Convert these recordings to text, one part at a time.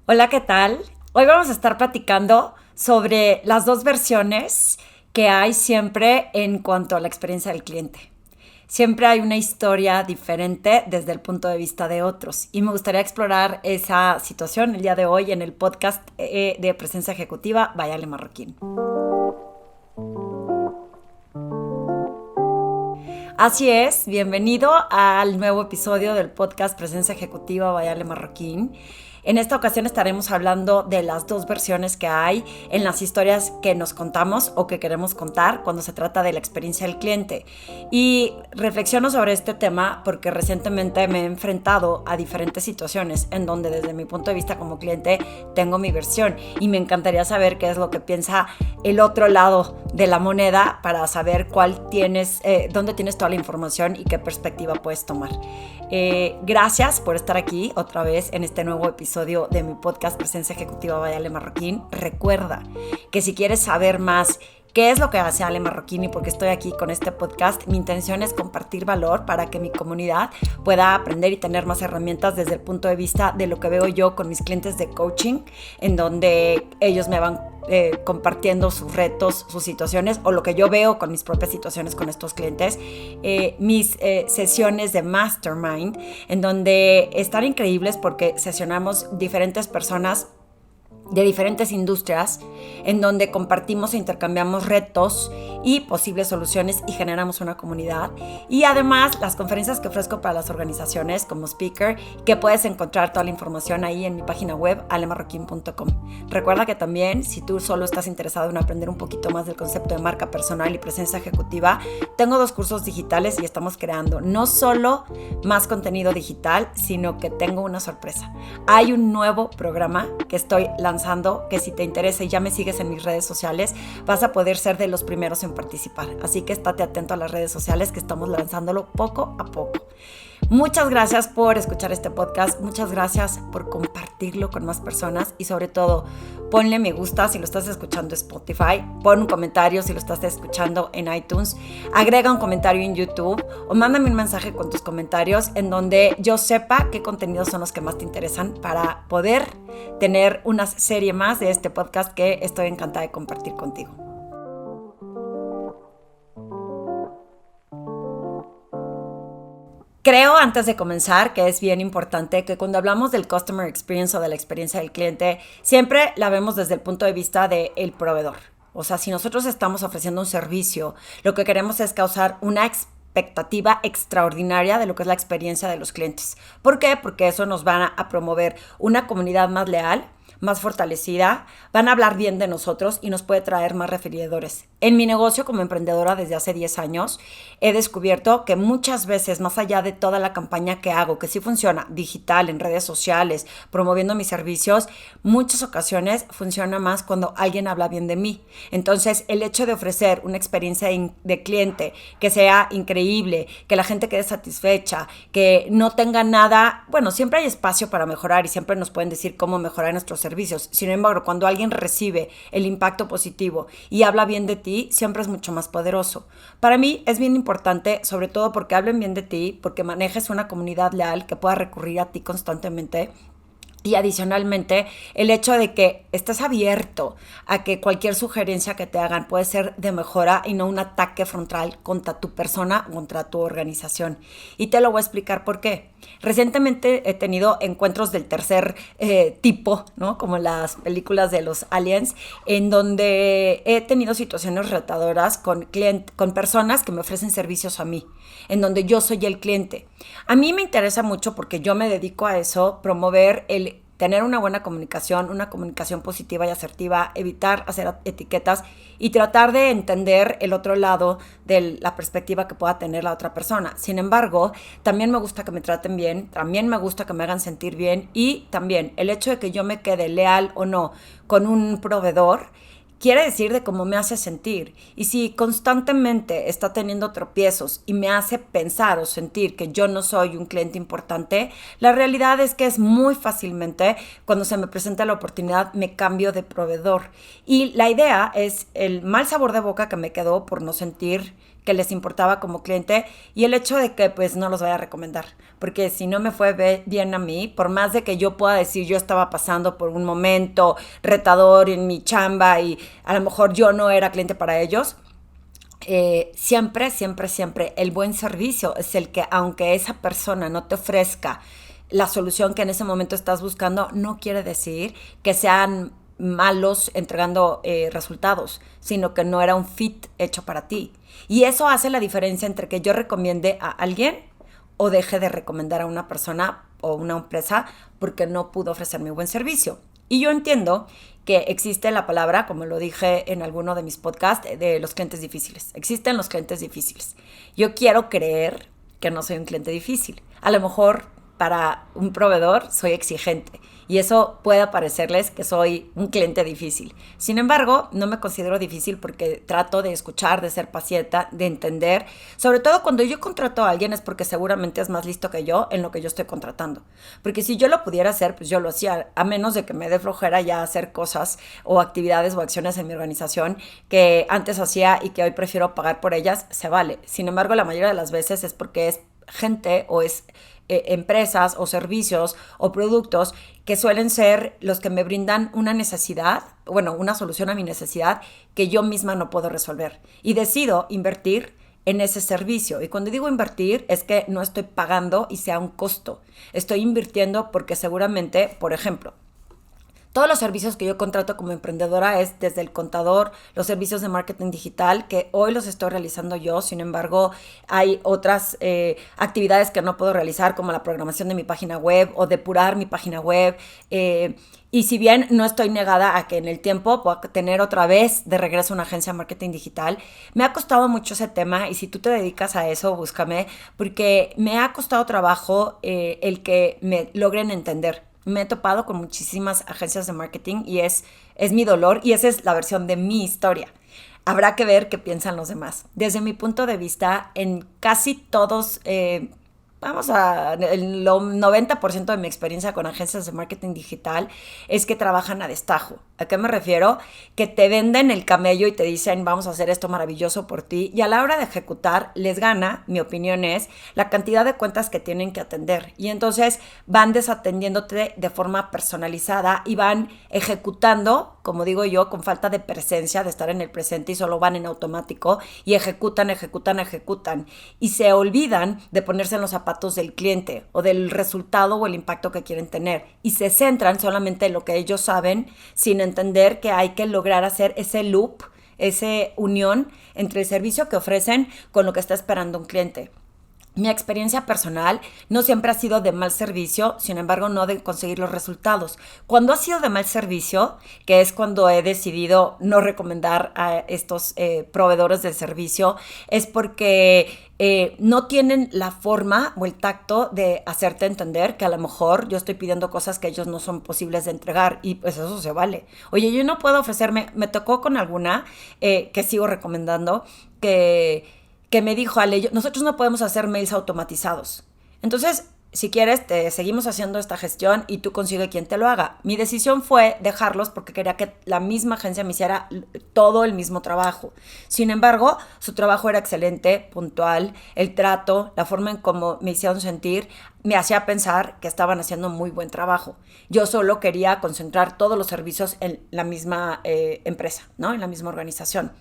Hola, ¿qué tal? Hoy vamos a estar platicando sobre las dos versiones que hay siempre en cuanto a la experiencia del cliente. Siempre hay una historia diferente desde el punto de vista de otros y me gustaría explorar esa situación el día de hoy en el podcast de Presencia Ejecutiva Vayale Marroquín. Así es, bienvenido al nuevo episodio del podcast Presencia Ejecutiva Vayale Marroquín. En esta ocasión estaremos hablando de las dos versiones que hay en las historias que nos contamos o que queremos contar cuando se trata de la experiencia del cliente. Y reflexiono sobre este tema porque recientemente me he enfrentado a diferentes situaciones en donde desde mi punto de vista como cliente tengo mi versión y me encantaría saber qué es lo que piensa el otro lado de la moneda para saber dónde tienes toda la información y qué perspectiva puedes tomar. Gracias por estar aquí otra vez en este nuevo episodio de mi podcast Presencia Ejecutiva Vayale Marroquín. Recuerda que si quieres saber más qué es lo que hace Ale Marroquín y por qué estoy aquí con este podcast, mi intención es compartir valor para que mi comunidad pueda aprender y tener más herramientas desde el punto de vista de lo que veo yo con mis clientes de coaching, en donde ellos me van compartiendo sus retos, sus situaciones o lo que yo veo con mis propias situaciones con estos clientes, mis sesiones de mastermind en donde están increíbles porque sesionamos diferentes personas de diferentes industrias en donde compartimos e intercambiamos retos y posibles soluciones y generamos una comunidad. Y además las conferencias que ofrezco para las organizaciones como speaker, que puedes encontrar toda la información ahí en mi página web alemarroquin.com. Recuerda que también si tú solo estás interesado en aprender un poquito más del concepto de marca personal y presencia ejecutiva, tengo 2 cursos digitales y estamos creando no solo más contenido digital, sino que tengo una sorpresa. Hay un nuevo programa que estoy lanzando, que si te interesa y ya me sigues en mis redes sociales, vas a poder ser de los primeros en participar. Así que estate atento a las redes sociales que estamos lanzándolo poco a poco. Muchas gracias por escuchar este podcast, muchas gracias por compartirlo con más personas y sobre todo ponle me gusta si lo estás escuchando en Spotify, pon un comentario si lo estás escuchando en iTunes, agrega un comentario en YouTube o mándame un mensaje con tus comentarios en donde yo sepa qué contenidos son los que más te interesan para poder tener una serie más de este podcast que estoy encantada de compartir contigo. Creo, antes de comenzar, que es bien importante que cuando hablamos del customer experience o de la experiencia del cliente, siempre la vemos desde el punto de vista del proveedor. O sea, si nosotros estamos ofreciendo un servicio, lo que queremos es causar una expectativa extraordinaria de lo que es la experiencia de los clientes. ¿Por qué? Porque eso nos va a promover una comunidad más leal, más fortalecida, van a hablar bien de nosotros y nos puede traer más referidores. En mi negocio como emprendedora desde hace 10 años he descubierto que muchas veces, más allá de toda la campaña que hago, que sí funciona digital, en redes sociales, promoviendo mis servicios, muchas ocasiones funciona más cuando alguien habla bien de mí. Entonces, el hecho de ofrecer una experiencia de cliente que sea increíble, que la gente quede satisfecha, que no tenga nada, bueno, siempre hay espacio para mejorar y siempre nos pueden decir cómo mejorar nuestros servicios. Sin embargo, cuando alguien recibe el impacto positivo y habla bien de ti, siempre es mucho más poderoso. Para mí es bien importante, sobre todo porque hablen bien de ti, porque manejes una comunidad leal que pueda recurrir a ti constantemente. Y adicionalmente, el hecho de que estés abierto a que cualquier sugerencia que te hagan puede ser de mejora y no un ataque frontal contra tu persona o contra tu organización. Y te lo voy a explicar por qué. Recientemente he tenido encuentros del tercer tipo, ¿no? Como las películas de los aliens, en donde he tenido situaciones retadoras con personas que me ofrecen servicios a mí, en donde yo soy el cliente. A mí me interesa mucho porque yo me dedico a eso, promover el tener una buena comunicación, una comunicación positiva y asertiva, evitar hacer etiquetas y tratar de entender el otro lado de la perspectiva que pueda tener la otra persona. Sin embargo, también me gusta que me traten bien, también me gusta que me hagan sentir bien y también el hecho de que yo me quede leal o no con un proveedor quiere decir de cómo me hace sentir. Y si constantemente está teniendo tropiezos y me hace pensar o sentir que yo no soy un cliente importante, la realidad es que es muy fácilmente, cuando se me presenta la oportunidad, me cambio de proveedor. Y la idea es el mal sabor de boca que me quedó por no sentir que les importaba como cliente y el hecho de que pues no los vaya a recomendar. Porque si no me fue bien a mí, por más de que yo pueda decir yo estaba pasando por un momento retador en mi chamba y a lo mejor yo no era cliente para ellos, siempre, siempre, siempre el buen servicio es el que, aunque esa persona no te ofrezca la solución que en ese momento estás buscando, no quiere decir que sean malos entregando resultados, sino que no era un fit hecho para ti. Y eso hace la diferencia entre que yo recomiende a alguien o deje de recomendar a una persona o una empresa porque no pudo ofrecerme buen servicio. Y yo entiendo que existe la palabra, como lo dije en alguno de mis podcasts, de los clientes difíciles. Existen los clientes difíciles. Yo quiero creer que no soy un cliente difícil. A lo mejor para un proveedor soy exigente y eso puede parecerles que soy un cliente difícil. Sin embargo, no me considero difícil porque trato de escuchar, de ser paciente, de entender. Sobre todo cuando yo contrato a alguien es porque seguramente es más listo que yo en lo que yo estoy contratando. Porque si yo lo pudiera hacer, pues yo lo hacía, a menos de que me dé flojera ya hacer cosas o actividades o acciones en mi organización que antes hacía y que hoy prefiero pagar por ellas, se vale. Sin embargo, la mayoría de las veces es porque es gente o es empresas o servicios o productos que suelen ser los que me brindan una necesidad, bueno, una solución a mi necesidad que yo misma no puedo resolver. Y decido invertir en ese servicio. Y cuando digo invertir es que no estoy pagando y sea un costo. Estoy invirtiendo porque seguramente, por ejemplo, todos los servicios que yo contrato como emprendedora es desde el contador, los servicios de marketing digital, que hoy los estoy realizando yo. Sin embargo, hay otras actividades que no puedo realizar, como la programación de mi página web o depurar mi página web. Y si bien no estoy negada a que en el tiempo pueda tener otra vez de regreso una agencia de marketing digital, me ha costado mucho ese tema y si tú te dedicas a eso, búscame, porque me ha costado trabajo el que me logren entender. Me he topado con muchísimas agencias de marketing y es mi dolor y esa es la versión de mi historia. Habrá que ver qué piensan los demás. Desde mi punto de vista, en casi todos, el 90% de mi experiencia con agencias de marketing digital es que trabajan a destajo. ¿A qué me refiero? Que te venden el camello y te dicen vamos a hacer esto maravilloso por ti y a la hora de ejecutar les gana, mi opinión es, la cantidad de cuentas que tienen que atender y entonces van desatendiéndote de forma personalizada y van ejecutando, como digo yo, con falta de presencia, de estar en el presente y solo van en automático y ejecutan y se olvidan de ponerse en los zapatos del cliente o del resultado o el impacto que quieren tener y se centran solamente en lo que ellos saben sin entender que hay que lograr hacer ese loop, esa unión entre el servicio que ofrecen con lo que está esperando un cliente. Mi experiencia personal no siempre ha sido de mal servicio, sin embargo no de conseguir los resultados. Cuando ha sido de mal servicio, que es cuando he decidido no recomendar a estos proveedores del servicio, es porque no tienen la forma o el tacto de hacerte entender que a lo mejor yo estoy pidiendo cosas que ellos no son posibles de entregar y pues eso se vale. Oye, yo no puedo ofrecerme, me tocó con alguna que sigo recomendando que me dijo, Ale, nosotros no podemos hacer mails automatizados. Entonces, si quieres, te seguimos haciendo esta gestión y tú consigue quien te lo haga. Mi decisión fue dejarlos porque quería que la misma agencia me hiciera todo el mismo trabajo. Sin embargo, su trabajo era excelente, puntual, el trato, la forma en cómo me hicieron sentir, me hacía pensar que estaban haciendo muy buen trabajo. Yo solo quería concentrar todos los servicios en la misma empresa, ¿no? En la misma organización.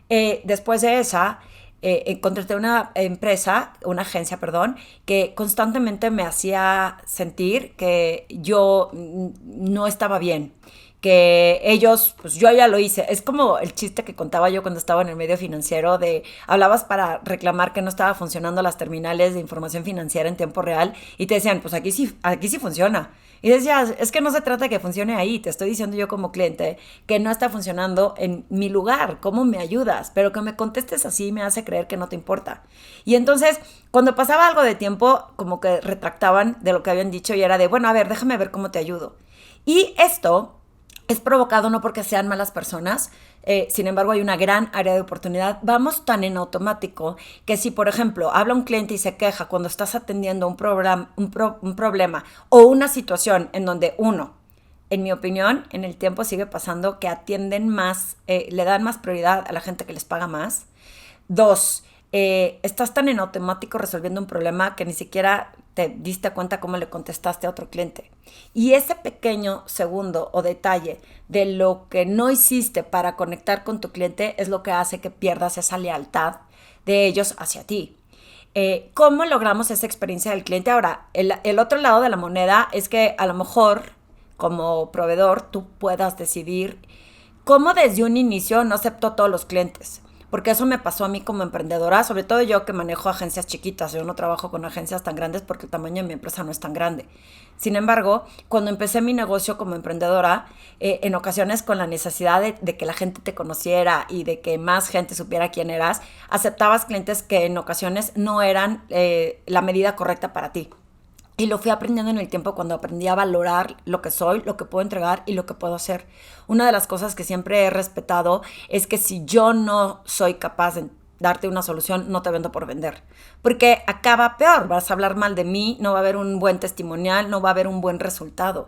Después de esa... contraté una agencia, que constantemente me hacía sentir que yo no estaba bien, que ellos, pues yo ya lo hice. Es como el chiste que contaba yo cuando estaba en el medio financiero de, hablabas para reclamar que no estaba funcionando las terminales de información financiera en tiempo real y te decían, pues aquí sí funciona. Y decías, es que no se trata de que funcione ahí, te estoy diciendo yo como cliente que no está funcionando en mi lugar, ¿cómo me ayudas? Pero que me contestes así me hace creer que no te importa. Y entonces, cuando pasaba algo de tiempo, como que retractaban de lo que habían dicho y era de, bueno, a ver, déjame ver cómo te ayudo. Y esto es provocado no porque sean malas personas, sin embargo hay una gran área de oportunidad. Vamos tan en automático que si, por ejemplo, habla un cliente y se queja cuando estás atendiendo un problema o una situación en donde uno, en mi opinión, en el tiempo sigue pasando que atienden más, le dan más prioridad a la gente que les paga más. Dos, estás tan en automático resolviendo un problema que ni siquiera te diste cuenta cómo le contestaste a otro cliente. Y ese pequeño segundo o detalle de lo que no hiciste para conectar con tu cliente es lo que hace que pierdas esa lealtad de ellos hacia ti. ¿Cómo logramos esa experiencia del cliente? Ahora, el otro lado de la moneda es que a lo mejor como proveedor tú puedas decidir cómo desde un inicio no acepto a todos los clientes. Porque eso me pasó a mí como emprendedora, sobre todo yo que manejo agencias chiquitas. Yo no trabajo con agencias tan grandes porque el tamaño de mi empresa no es tan grande. Sin embargo, cuando empecé mi negocio como emprendedora, en ocasiones con la necesidad de que la gente te conociera y de que más gente supiera quién eras, aceptabas clientes que en ocasiones no eran la medida correcta para ti. Y lo fui aprendiendo en el tiempo cuando aprendí a valorar lo que soy, lo que puedo entregar y lo que puedo hacer. Una de las cosas que siempre he respetado es que si yo no soy capaz de darte una solución, no te vendo por vender. Porque acaba peor, vas a hablar mal de mí, no va a haber un buen testimonial, no va a haber un buen resultado.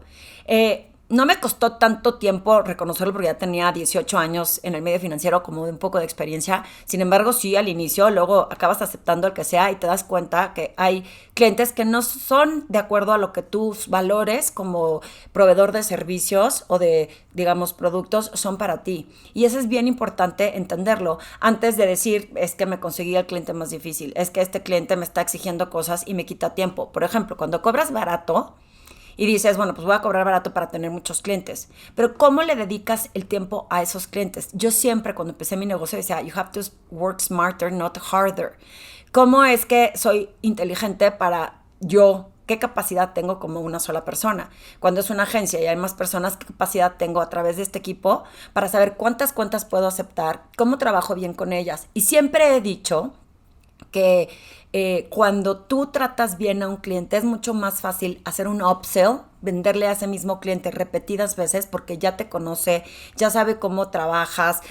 No me costó tanto tiempo reconocerlo porque ya tenía 18 años en el medio financiero, como de un poco de experiencia. Sin embargo, sí, al inicio, luego acabas aceptando el que sea y te das cuenta que hay clientes que no son de acuerdo a lo que tus valores como proveedor de servicios o de, digamos, productos son para ti. Y eso es bien importante entenderlo antes de decir, es que me conseguí el cliente más difícil, es que este cliente me está exigiendo cosas y me quita tiempo. Por ejemplo, cuando cobras barato, y dices, bueno, pues voy a cobrar barato para tener muchos clientes. Pero ¿cómo le dedicas el tiempo a esos clientes? Yo siempre cuando empecé mi negocio decía, you have to work smarter, not harder. ¿Cómo es que soy inteligente para yo? ¿Qué capacidad tengo como una sola persona? Cuando es una agencia y hay más personas, ¿qué capacidad tengo a través de este equipo para saber cuántas cuentas puedo aceptar? ¿Cómo trabajo bien con ellas? Y siempre he dicho que cuando tú tratas bien a un cliente es mucho más fácil hacer un upsell, venderle a ese mismo cliente repetidas veces porque ya te conoce, ya sabe cómo trabajas,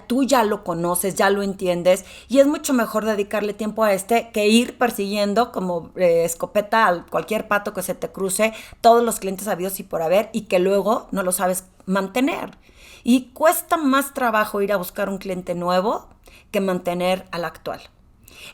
tú ya lo conoces, ya lo entiendes y es mucho mejor dedicarle tiempo a este que ir persiguiendo como escopeta a cualquier pato que se te cruce todos los clientes habidos y por haber y que luego no lo sabes mantener. Y cuesta más trabajo ir a buscar un cliente nuevo que mantener al actual.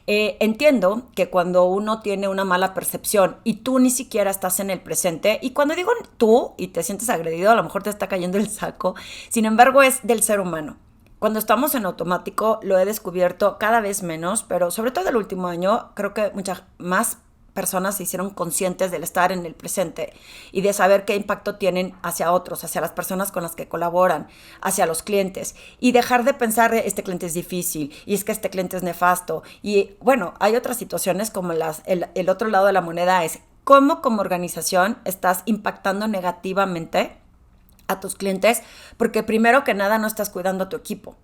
Entiendo que cuando uno tiene una mala percepción y tú ni siquiera estás en el presente, y cuando digo tú y te sientes agredido, a lo mejor te está cayendo el saco, sin embargo es del ser humano. Cuando estamos en automático lo he descubierto cada vez menos, pero sobre todo el último año creo que muchas más personas se hicieron conscientes del estar en el presente y de saber qué impacto tienen hacia otros, hacia las personas con las que colaboran, hacia los clientes y dejar de pensar este cliente es difícil y es que este cliente es nefasto. Y bueno, hay otras situaciones como el otro lado de la moneda es cómo como organización estás impactando negativamente a tus clientes porque primero que nada no estás cuidando a tu equipo.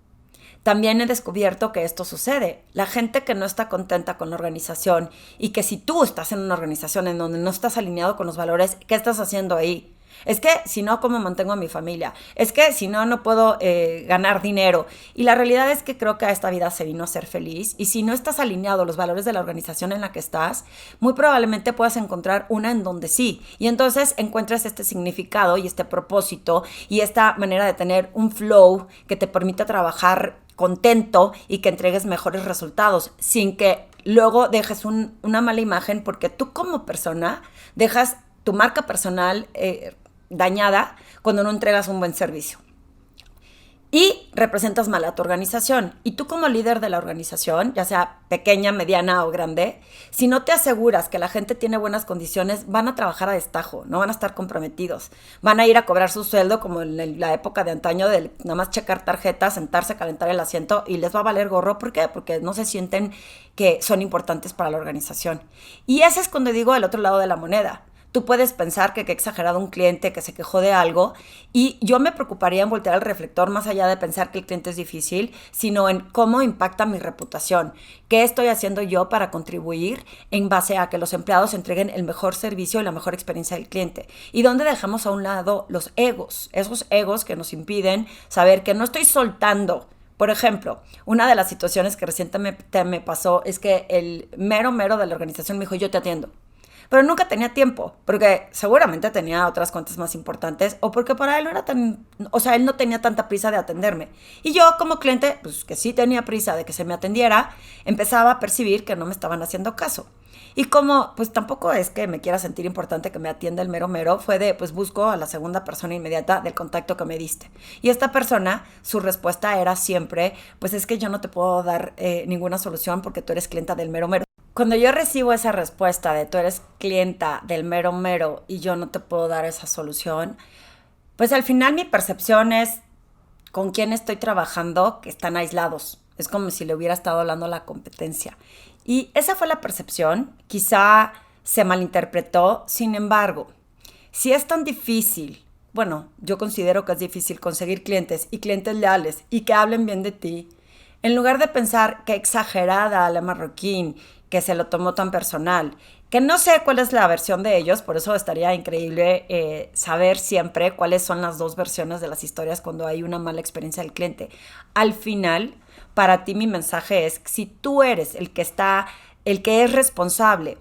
También he descubierto que esto sucede. La gente que no está contenta con la organización y que si tú estás en una organización en donde no estás alineado con los valores, ¿qué estás haciendo ahí? Es que si no, ¿cómo mantengo a mi familia? Es que si no, no puedo ganar dinero. Y la realidad es que creo que a esta vida se vino a ser feliz. Y si no estás alineado a los valores de la organización en la que estás, muy probablemente puedas encontrar una en donde sí. Y entonces encuentres este significado y este propósito y esta manera de tener un flow que te permita trabajar contento y que entregues mejores resultados sin que luego dejes una mala imagen porque tú como persona dejas tu marca personal dañada cuando no entregas un buen servicio. Y representas mal a tu organización. Y tú como líder de la organización, ya sea pequeña, mediana o grande, si no te aseguras que la gente tiene buenas condiciones, van a trabajar a destajo, no van a estar comprometidos. Van a ir a cobrar su sueldo como en la época de antaño de nada más checar tarjetas, sentarse, calentar el asiento y les va a valer gorro. ¿Por qué? Porque no se sienten que son importantes para la organización. Y ese es cuando digo el otro lado de la moneda. Tú puedes pensar que qué exagerado un cliente que se quejó de algo y yo me preocuparía en voltear el reflector más allá de pensar que el cliente es difícil, sino en cómo impacta mi reputación. ¿Qué estoy haciendo yo para contribuir en base a que los empleados entreguen el mejor servicio y la mejor experiencia del cliente? ¿Y dónde dejamos a un lado los egos? Esos egos que nos impiden saber que no estoy soltando. Por ejemplo, una de las situaciones que recientemente me pasó es que el mero de la organización me dijo, yo te atiendo. pero nunca tenía tiempo, porque seguramente tenía otras cuentas más importantes o porque para él no era tan, o sea, él no tenía tanta prisa de atenderme. Y yo como cliente, pues que sí tenía prisa de que se me atendiera, empezaba a percibir que no me estaban haciendo caso. Y como, pues tampoco es que me quiera sentir importante que me atienda el mero mero, fue de, pues busco a la segunda persona inmediata del contacto que me diste. Y esta persona, su respuesta era siempre, pues es que yo no te puedo dar ninguna solución porque tú eres clienta del mero mero. Cuando yo recibo esa respuesta de tú eres clienta del mero mero y yo no te puedo dar esa solución, pues al final mi percepción es con quién estoy trabajando que están aislados. Es como si le hubiera estado hablando a la competencia. Y esa fue la percepción. Quizá se malinterpretó. Sin embargo, si es tan difícil, bueno, yo considero que es difícil conseguir clientes y clientes leales y que hablen bien de ti, en lugar de pensar que exagerada la Marroquín, que se lo tomó tan personal, que no sé cuál es la versión de ellos, por eso estaría increíble saber siempre cuáles son las dos versiones de las historias cuando hay una mala experiencia del cliente. Al final, para ti mi mensaje es, si tú eres el que es responsable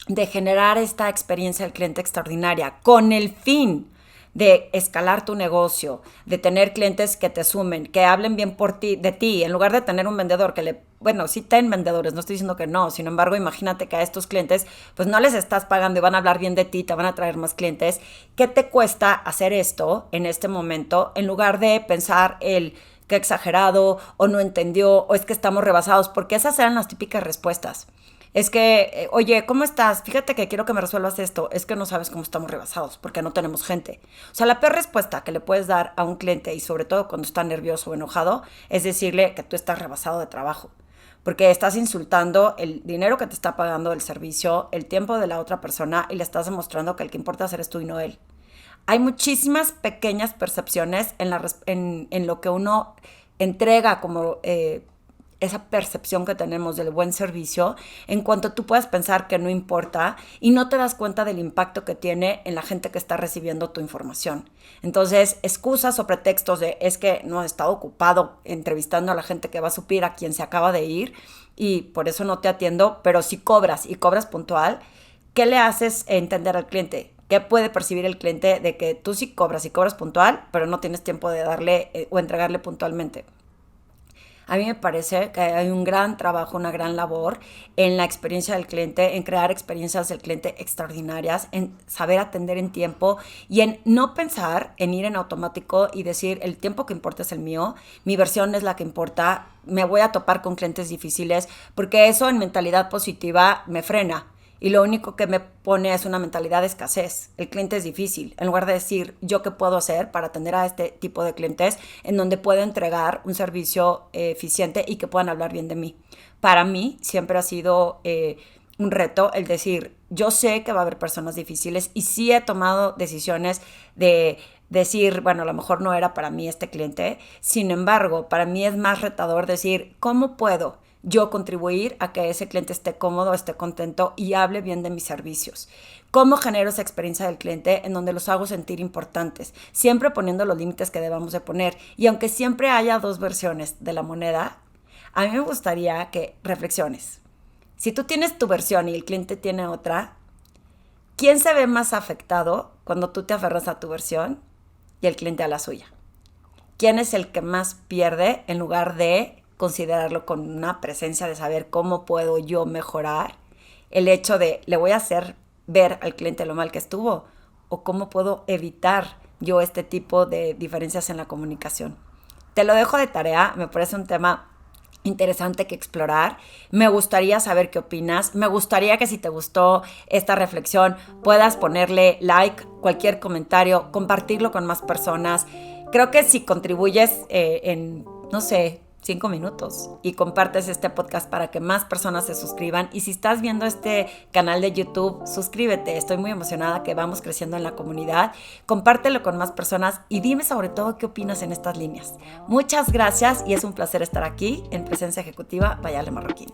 de generar esta experiencia del cliente extraordinaria con el fin de escalar tu negocio, de tener clientes que te sumen, que hablen bien por ti, de ti, en lugar de tener un vendedor que le, bueno, sí ten vendedores, no estoy diciendo que no, sin embargo, imagínate que a estos clientes, pues no les estás pagando y van a hablar bien de ti, te van a traer más clientes. ¿Qué te cuesta hacer esto en este momento, en lugar de pensar el que exagerado, o no entendió, o es que estamos rebasados? Porque esas eran las típicas respuestas. Es que, oye, ¿cómo estás? Fíjate que quiero que me resuelvas esto. Es que no sabes cómo estamos rebasados porque no tenemos gente. O sea, la peor respuesta que le puedes dar a un cliente, y sobre todo cuando está nervioso o enojado, es decirle que tú estás rebasado de trabajo. Porque estás insultando el dinero que te está pagando el servicio, el tiempo de la otra persona, y le estás demostrando que el que importa eres tú y no él. Hay muchísimas pequeñas percepciones en lo que uno entrega como esa percepción que tenemos del buen servicio, en cuanto tú puedas pensar que no importa y no te das cuenta del impacto que tiene en la gente que está recibiendo tu información. Entonces, excusas o pretextos de es que no he estado ocupado entrevistando a la gente que va a suplir a quien se acaba de ir y por eso no te atiendo, pero si cobras y cobras puntual, ¿qué le haces entender al cliente? ¿Qué puede percibir el cliente de que tú sí cobras y cobras puntual, pero no tienes tiempo de darle o entregarle puntualmente? A mí me parece que hay un gran trabajo, una gran labor en la experiencia del cliente, en crear experiencias del cliente extraordinarias, en saber atender en tiempo y en no pensar en ir en automático y decir el tiempo que importa es el mío, mi versión es la que importa, me voy a topar con clientes difíciles, porque eso en mentalidad positiva me frena. Y lo único que me pone es una mentalidad de escasez. El cliente es difícil. En lugar de decir, ¿yo qué puedo hacer para atender a este tipo de clientes en donde puedo entregar un servicio eficiente y que puedan hablar bien de mí? Para mí siempre ha sido un reto el decir, yo sé que va a haber personas difíciles y sí he tomado decisiones de decir, bueno, a lo mejor no era para mí este cliente. Sin embargo, para mí es más retador decir, ¿cómo puedo yo contribuir a que ese cliente esté cómodo, esté contento y hable bien de mis servicios? ¿Cómo genero esa experiencia del cliente en donde los hago sentir importantes? Siempre poniendo los límites que debamos de poner. Y aunque siempre haya dos versiones de la moneda, a mí me gustaría que reflexiones. Si tú tienes tu versión y el cliente tiene otra, ¿quién se ve más afectado cuando tú te aferras a tu versión y el cliente a la suya? ¿Quién es el que más pierde en lugar de considerarlo con una presencia de saber cómo puedo yo mejorar el hecho de le voy a hacer ver al cliente lo mal que estuvo o cómo puedo evitar yo este tipo de diferencias en la comunicación? Te lo dejo de tarea, me parece un tema interesante que explorar. Me gustaría saber qué opinas. Me gustaría que si te gustó esta reflexión puedas ponerle like, cualquier comentario, compartirlo con más personas. Creo que si contribuyes en, no sé, 5 minutos y compartes este podcast para que más personas se suscriban, y si estás viendo este canal de YouTube, suscríbete. Estoy muy emocionada que vamos creciendo en la comunidad. Compártelo con más personas y dime sobre todo qué opinas en estas líneas. Muchas gracias y es un placer estar aquí en Presencia Ejecutiva Vayale Marroquín.